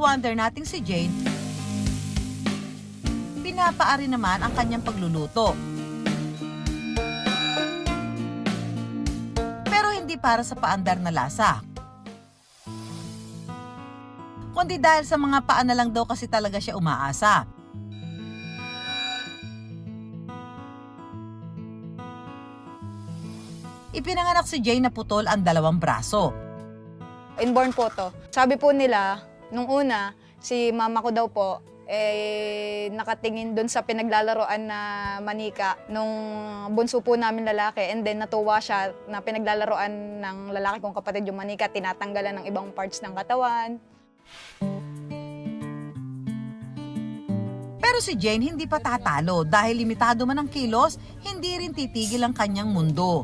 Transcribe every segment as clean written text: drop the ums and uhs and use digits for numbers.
ka-wonder nating si Jane, pinapaari naman ang kanyang pagluluto. Pero hindi para sa paandar na lasa, kundi dahil sa mga paa na lang daw kasi talaga siya umaasa. Ipinanganak si Jane na putol ang dalawang braso. Inborn po to. Sabi po nila, nung una, si mama ko daw po, nakatingin dun sa pinaglalaroan na manika nung bunso po namin lalaki, and then natuwa siya na pinaglalaroan ng lalaki kong kapatid yung manika, tinatanggalan ng ibang parts ng katawan. Pero si Jane hindi pa tatalo dahil limitado man ang kilos, hindi rin titigil ang kanyang mundo.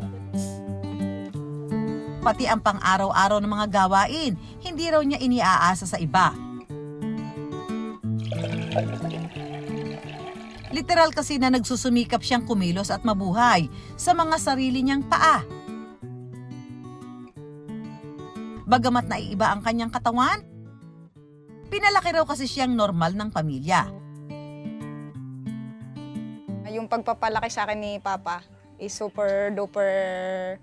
Pati ang pang-araw-araw ng mga gawain, hindi raw niya iniaasa sa iba. Literal kasi na nagsusumikap siyang kumilos at mabuhay sa mga sarili niyang paa. Bagamat naiiba ang kanyang katawan, pinalaki raw kasi siyang normal ng pamilya. Yung pagpapalaki sa akin ni Papa is super duper,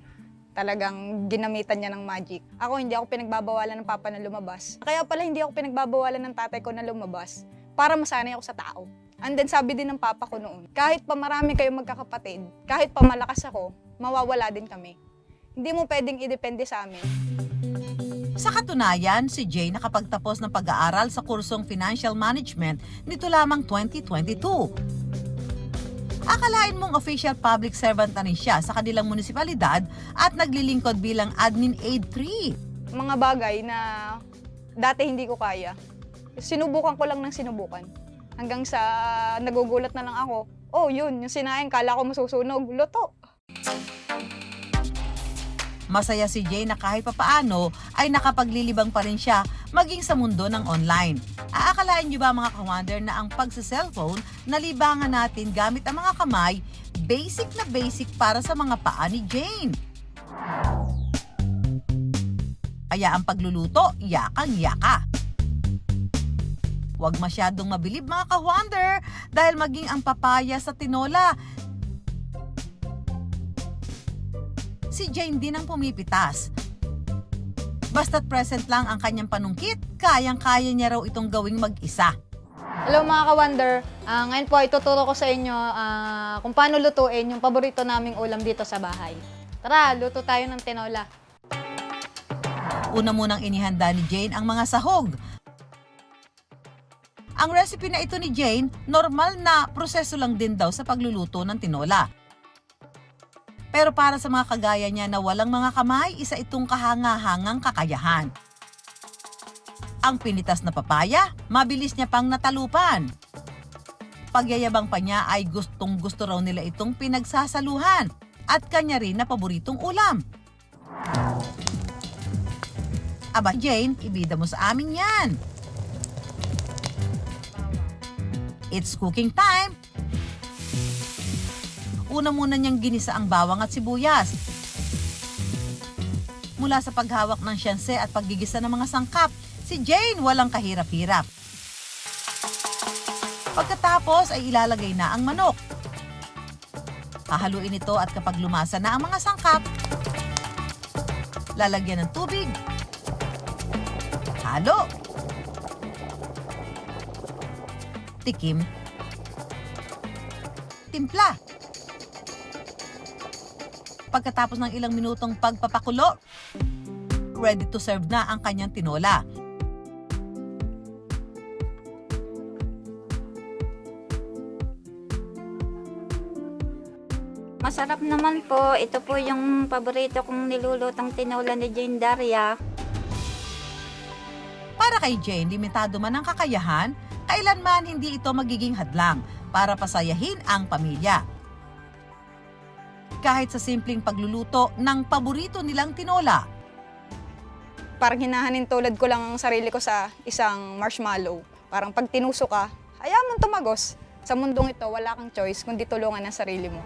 talagang ginamitan niya ng magic. Ako, hindi ako pinagbabawalan ng Papa na lumabas. Kaya pala hindi ako pinagbabawalan ng tatay ko na lumabas para masanay ako sa tao. And then sabi din ng Papa ko noon, kahit pa marami kayong magkakapatid, kahit pa malakas ako, mawawala din kami. Hindi mo pwedeng idepende sa amin. Sa katunayan, si Jane nakapagtapos ng pag-aaral sa kursong Financial Management nito lamang 2022. Akalain mong official public servant na rin siya sa kanilang munisipalidad at naglilingkod bilang admin aide 3. Mga bagay na dati hindi ko kaya, sinubukan ko lang ng sinubukan. Hanggang sa nagugulat na lang ako, oh yun, yung sinaing, kala ko masusunog, luto. Masaya si Jane na kahit papaano ay nakapaglilibang pa rin siya maging sa mundo ng online. Aakalain niyo ba mga ka-wonder na ang pagsa-cellphone na libangan natin gamit ang mga kamay, basic na basic para sa mga paa ni Jane? Kaya ang pagluluto, yakang-yaka. Huwag masyadong mabilib mga ka-wonder dahil maging ang papaya sa tinola, si Jane din ang pumipitas. Basta't present lang ang kanyang panungkit, kayang-kaya niya raw itong gawing mag-isa. Hello mga ka-wonder, ngayon po ituturo ko sa inyo kung paano lutuin yung paborito naming ulam dito sa bahay. Tara, luto tayo ng tinola. Una munang inihanda ni Jane ang mga sahog. Ang recipe na ito ni Jane, normal na proseso lang din daw sa pagluluto ng tinola. Pero para sa mga kagaya niya na walang mga kamay, isa itong kahanga-hangang kakayahan. Ang pinitas na papaya, mabilis niya pang natalupan. Pagyayabang pa niya ay gustong-gusto raw nila itong pinagsasaluhan at kanya rin na paboritong ulam. Aba Jane, ibida mo sa amin yan. It's cooking time! Una muna niyang ginisa ang bawang at sibuyas. Mula sa paghawak ng siyanse at paggigisa ng mga sangkap, si Jane walang kahirap-hirap. Pagkatapos ay ilalagay na ang manok. Hahaluin ito at kapag lumasa na ang mga sangkap, lalagyan ng tubig. Halo. Tikim. Timpla. Pagkatapos ng ilang minutong pagpapakulo, ready to serve na ang kanyang tinola. Masarap naman po. Ito po yung paborito kong nilulutang tinola ni Jane Daria. Para kay Jane, limitado man ang kakayahan, kailanman hindi ito magiging hadlang para pasayahin ang pamilya. Kahit sa simpleng pagluluto ng paborito nilang tinola. Parang hinahanin tulad ko lang ang sarili ko sa isang marshmallow. Parang pag tinuso ka, hayaan mong tumagos. Sa mundong ito, wala kang choice kundi tulungan ang sarili mo.